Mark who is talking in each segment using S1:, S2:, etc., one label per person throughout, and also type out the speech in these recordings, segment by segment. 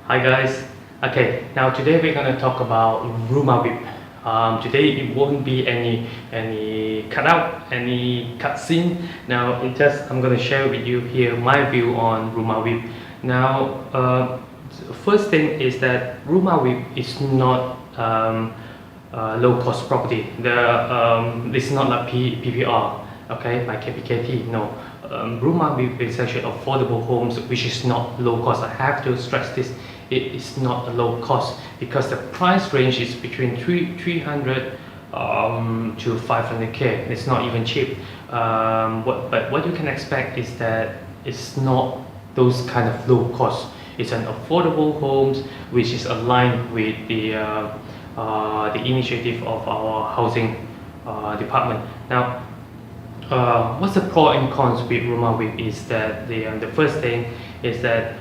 S1: Hi guys. Okay, now today we're gonna talk about rumor whip. Today it won't be any cutout, any cutscene. Now it just I'm gonna share with you here my view on rumor whip. Now, first thing is that rumor whip is not low cost property. It's not like PPR, okay, like KPKT. No, rumor whip is actually affordable homes, which is not low cost. I have to stress this. It is not a low cost because the price range is between 300 to 500k. It's not even cheap. But what you can expect is that it's not those kind of low cost. It's an affordable homes which is aligned with the initiative of our housing department. Now, what's the pro and cons with Roma Whip is that the first thing is that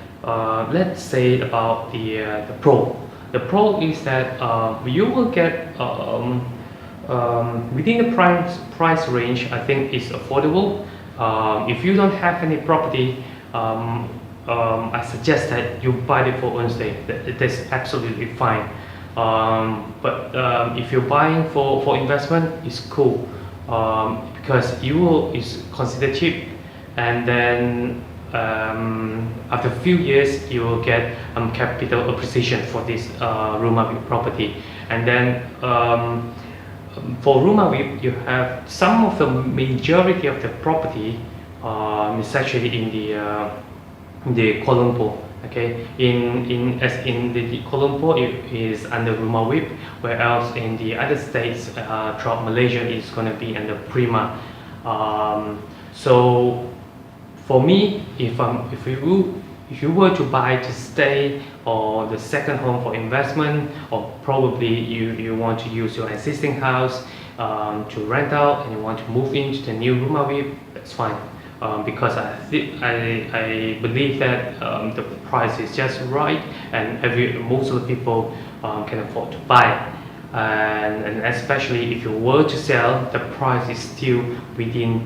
S1: let's say about the pro. The pro is that you will get within the price range. I think is affordable. If you don't have any property, I suggest that you buy it for own stay. That's absolutely fine. But if you're buying for investment, it's cool because you will is considered cheap, and then after a few years you will get capital appreciation for this Roma property, and then for Roma WIP you have some of the majority of the property is actually in the Kuala Lumpur. Okay, in the Kuala Lumpur it is under Roma WIP, whereas in the other states throughout Malaysia it's going to be under Prima. So for me, if you were to buy to stay or the second home for investment, or probably you want to use your existing house to rent out and you want to move into the new Roma WIP, that's fine. Because I believe that the price is just right, and most of the people can afford to buy, and especially if you were to sell, the price is still within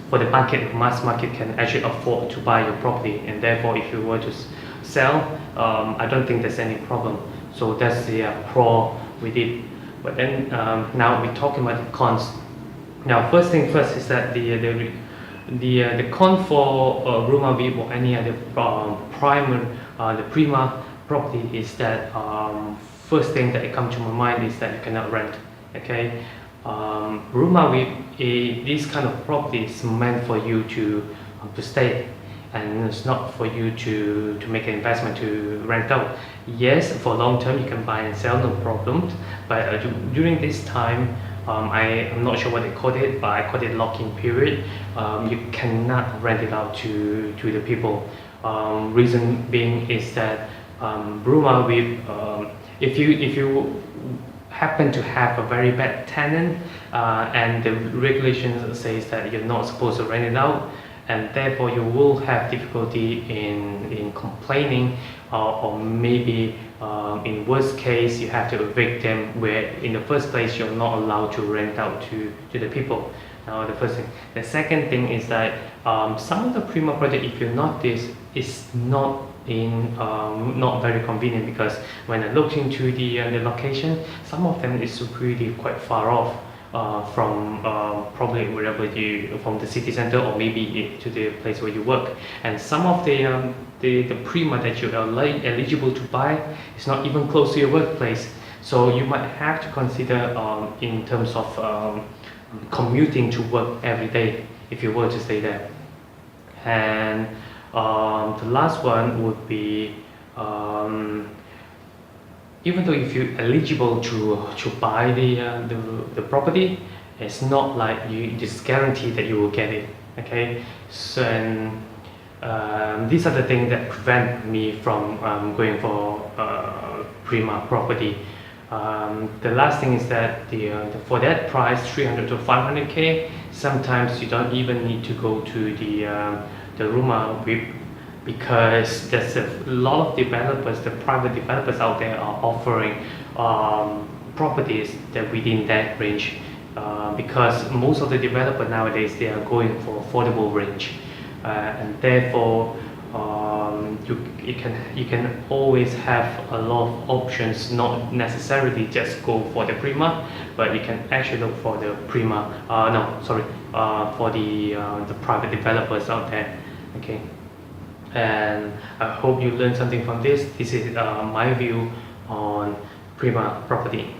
S1: for the market. Mass market can actually afford to buy your property, and therefore if you were to sell, I don't think there's any problem. So that's the pro with it. But then now we're talking about the cons. Now, first thing first is that the con for Roma WIP or any other the Prima property is that first thing that comes to my mind is that you cannot rent. Okay, Roma WIP, this kind of property is meant for you to stay, and it's not for you to make an investment to rent out. Yes, for long term you can buy and sell, no problem, but during this time, I'm not sure what they called it, but I called it lock-in period. You cannot rent it out to the people. Reason being is that Roma WIP, if you happen to have a very bad tenant and the regulations says that you're not supposed to rent it out, and therefore you will have difficulty in complaining, or maybe in worst case you have to evict them, where in the first place you're not allowed to rent out to the people. Now, the first thing. The second thing is that some of the Prima project, if you notice, is not not very convenient, because when I looked into the location, some of them is really quite far off from probably wherever from the city center, or maybe to the place where you work. And some of the Prima that you are eligible to buy is not even close to your workplace. So you might have to consider in terms of commuting to work every day if you were to stay there. And the last one would be, even though if you're eligible to buy the property, it's not like it's guaranteed that you will get it. Okay, so these are the things that prevent me from going for Prima property. The last thing is that for that price, 300 to 500k, sometimes you don't even need to go to the Roma WIP, because there's a lot of developers, the private developers out there are offering properties that within that range, because most of the developers nowadays, they are going for affordable range, and therefore you can always have a lot of options, not necessarily just go for the Prima, but you can actually look for the Prima, for the private developers out there. Okay, and I hope you learned something from this. This is my view on Prima property.